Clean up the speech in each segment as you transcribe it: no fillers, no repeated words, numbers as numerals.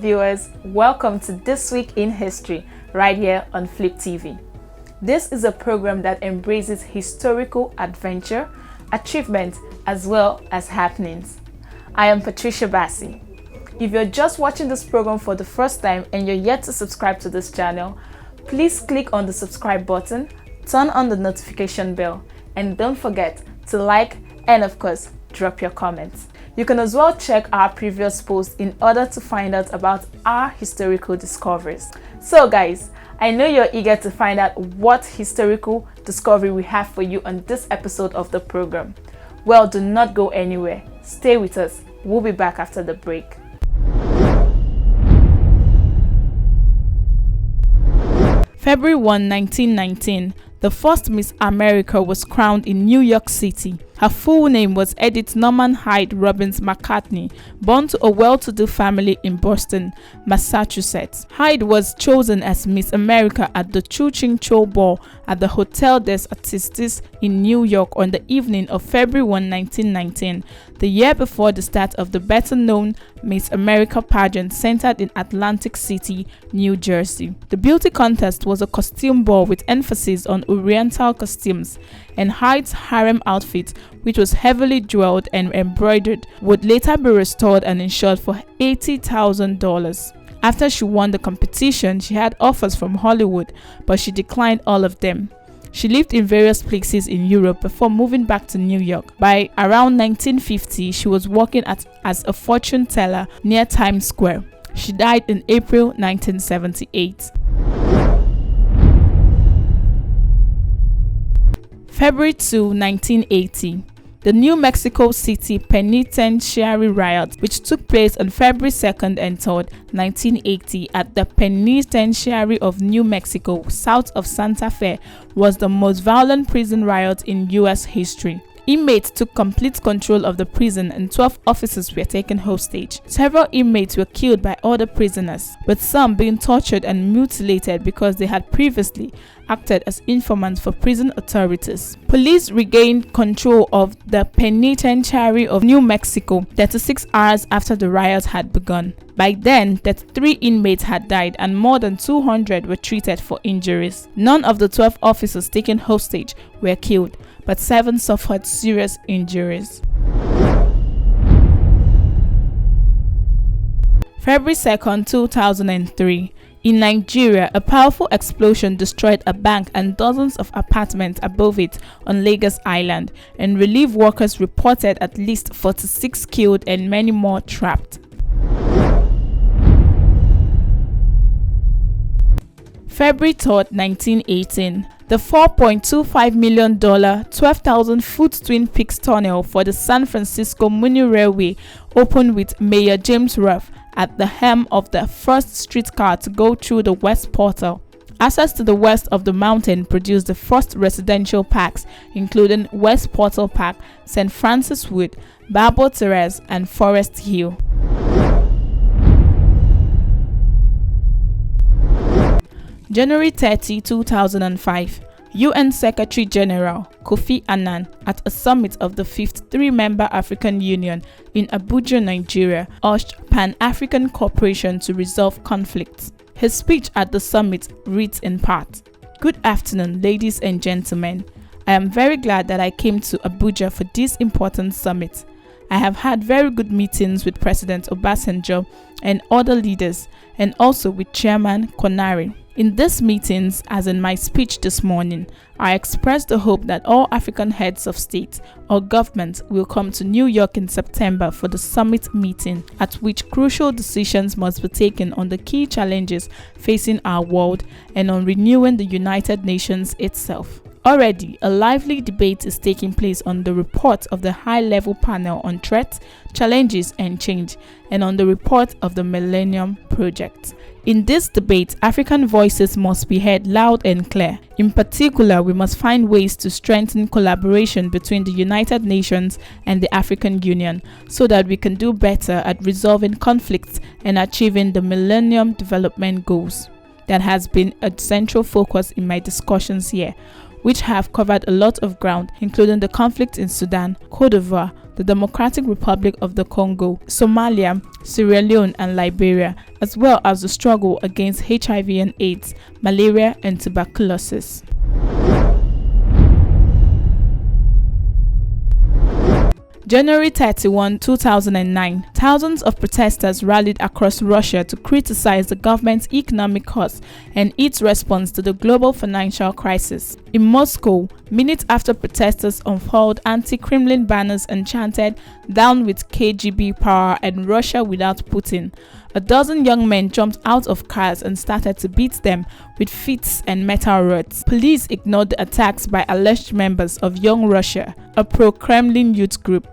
viewers, welcome to This Week in History, right here on Flip TV. This is a program that embraces historical adventure, achievement, as well as happenings. I am Patricia Bassi. If you're just watching this program for the first time and you're yet to subscribe to this channel, please click on the subscribe button, turn on the notification bell, and don't forget to like and of course, drop your comments. You can as well check our previous posts in order to find out about our historical discoveries. So guys, I know you're eager to find out what historical discovery we have for you on this episode of the program. Well, do not go anywhere. Stay with us. We'll be back after the break. February 1, 1919, the first Miss America was crowned in New York City. Her full name was Edith Norman Hyde Robbins McCartney, born to a well-to-do family in Boston, Massachusetts. Hyde was chosen as Miss America at the Chu Ching Cho Ball at the Hotel des Artistes in New York on the evening of February 1, 1919, the year before the start of the better-known Miss America pageant centered in Atlantic City, New Jersey. The beauty contest was a costume ball with emphasis on Oriental costumes, and Hyde's harem outfit, which was heavily jeweled and embroidered, would later be restored and insured for $80,000. After she won the competition, she had offers from Hollywood, but she declined all of them. She lived in various places in Europe before moving back to New York. By around 1950, she was working as a fortune teller near Times Square. She died in April 1978. February 2, 1980. The New Mexico City Penitentiary Riot, which took place on February 2nd and 3rd, 1980 at the Penitentiary of New Mexico, south of Santa Fe, was the most violent prison riot in U.S. history. Inmates took complete control of the prison and 12 officers were taken hostage. Several inmates were killed by other prisoners, with some being tortured and mutilated because they had previously acted as informants for prison authorities. Police regained control of the Penitentiary of New Mexico 36 hours after the riot had begun. By then, 33 inmates had died and more than 200 were treated for injuries. None of the 12 officers taken hostage were killed, but 7 suffered serious injuries. February 2nd, 2003. In Nigeria, a powerful explosion destroyed a bank and dozens of apartments above it on Lagos Island, and relief workers reported at least 46 killed and many more trapped. February 3rd, 1918. The $4.25 million 12,000-foot Twin Peaks Tunnel for the San Francisco Muni Railway opened with Mayor James Ruff at the helm of the first streetcar to go through the West Portal. Access to the west of the mountain produced the first residential parks, including West Portal Park, St. Francis Wood, Barbour Terrace, and Forest Hill. January 30, 2005. UN Secretary-General Kofi Annan, at a summit of the 5th three-member African Union in Abuja, Nigeria, urged Pan-African cooperation to resolve conflicts. His speech at the summit reads in part, "Good afternoon, ladies and gentlemen. I am very glad that I came to Abuja for this important summit. I have had very good meetings with President Obasanjo and other leaders, and also with Chairman Konari. In these meetings, as in my speech this morning, I expressed the hope that all African heads of state or government will come to New York in September for the summit meeting, at which crucial decisions must be taken on the key challenges facing our world and on renewing the United Nations itself. Already, a lively debate is taking place on the report of the high-level panel on threats, challenges, and change, and on the report of the Millennium Project. In this debate, African voices must be heard loud and clear. In particular, we must find ways to strengthen collaboration between the United Nations and the African Union so that we can do better at resolving conflicts and achieving the Millennium Development Goals. That has been a central focus in my discussions here. which have covered a lot of ground, including the conflict in Sudan, Cote d'Ivoire, the Democratic Republic of the Congo, Somalia, Sierra Leone, and Liberia, as well as the struggle against HIV and AIDS, malaria, and tuberculosis. January 31, 2009, thousands of protesters rallied across Russia to criticize the government's economic costs and its response to the global financial crisis. In Moscow, minutes after protesters unfurled anti-Kremlin banners and chanted "Down with KGB power" and "Russia without Putin," a dozen young men jumped out of cars and started to beat them with fists and metal rods. Police ignored the attacks by alleged members of Young Russia, a pro-Kremlin youth group.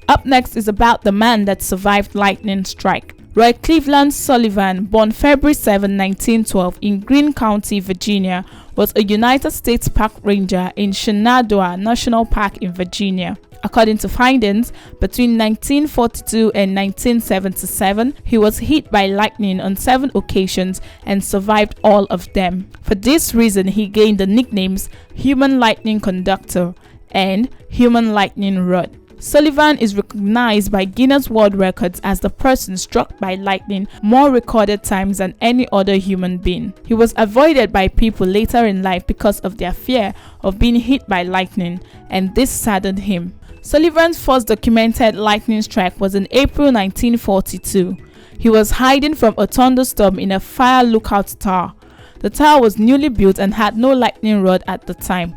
Up next is about the man that survived lightning strike. Roy Cleveland Sullivan, born February 7, 1912 in Greene County, Virginia, was a United States park ranger in Shenandoah National Park in Virginia. According to findings, between 1942 and 1977, he was hit by lightning on 7 occasions and survived all of them. For this reason, he gained the nicknames Human Lightning Conductor and Human Lightning Rod. Sullivan is recognized by Guinness World Records as the person struck by lightning more recorded times than any other human being. He was avoided by people later in life because of their fear of being hit by lightning, and this saddened him. Sullivan's first documented lightning strike was in April 1942. He was hiding from a thunderstorm in a fire lookout tower. The tower was newly built and had no lightning rod at the time.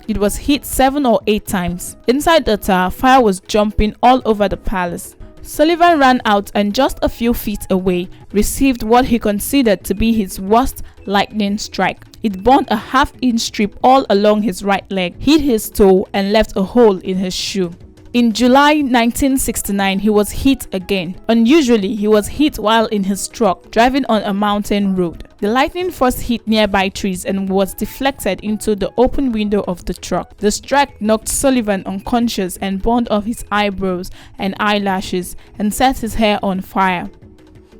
It was hit 7 or 8 times. Inside the tower, fire was jumping all over the palace. Sullivan ran out and just a few feet away received what he considered to be his worst lightning strike. It burned a half-inch strip all along his right leg, hit his toe, and left a hole in his shoe. In July 1969, he was hit again. Unusually, he was hit while in his truck, driving on a mountain road. The lightning first hit nearby trees and was deflected into the open window of the truck. The strike knocked Sullivan unconscious and burned off his eyebrows and eyelashes and set his hair on fire.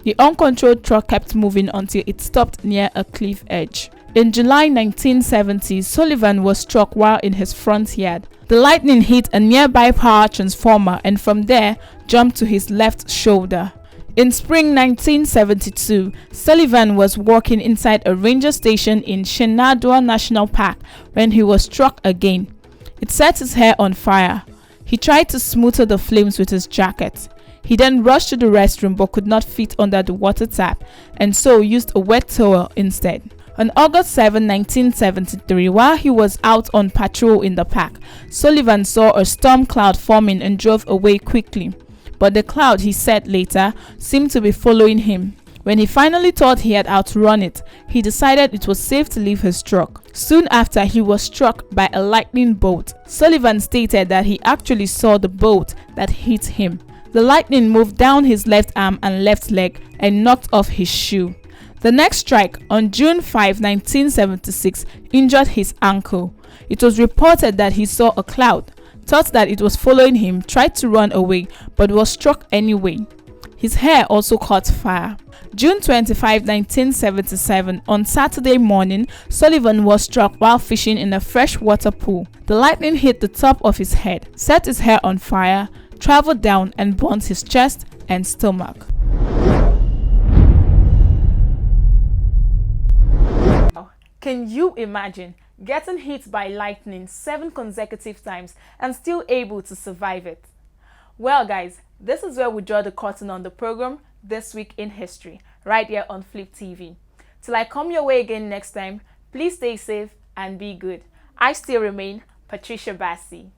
The uncontrolled truck kept moving until it stopped near a cliff edge. In July 1970, Sullivan was struck while in his front yard. The lightning hit a nearby power transformer and from there jumped to his left shoulder. In spring 1972, Sullivan was walking inside a ranger station in Shenandoah National Park when he was struck again. It set his hair on fire. He tried to smother the flames with his jacket. He then rushed to the restroom but could not fit under the water tap and so used a wet towel instead. On August 7, 1973, while he was out on patrol in the park, Sullivan saw a storm cloud forming and drove away quickly. But the cloud, he said later, seemed to be following him. When he finally thought he had outrun it, he decided it was safe to leave his truck. Soon after, he was struck by a lightning bolt. Sullivan stated that he actually saw the bolt that hit him. The lightning moved down his left arm and left leg and knocked off his shoe. The next strike, on June 5, 1976, injured his ankle. It was reported that he saw a cloud, thought that it was following him, tried to run away, but was struck anyway. His hair also caught fire. June 25, 1977, on Saturday morning, Sullivan was struck while fishing in a freshwater pool. The lightning hit the top of his head, set his hair on fire, traveled down and burnt his chest and stomach. Can you imagine getting hit by lightning 7 consecutive times and still able to survive it? Well guys, this is where we draw the curtain on the program This Week in History, right here on Flip TV. Till I come your way again next time, please stay safe and be good. I still remain Patricia Bassi.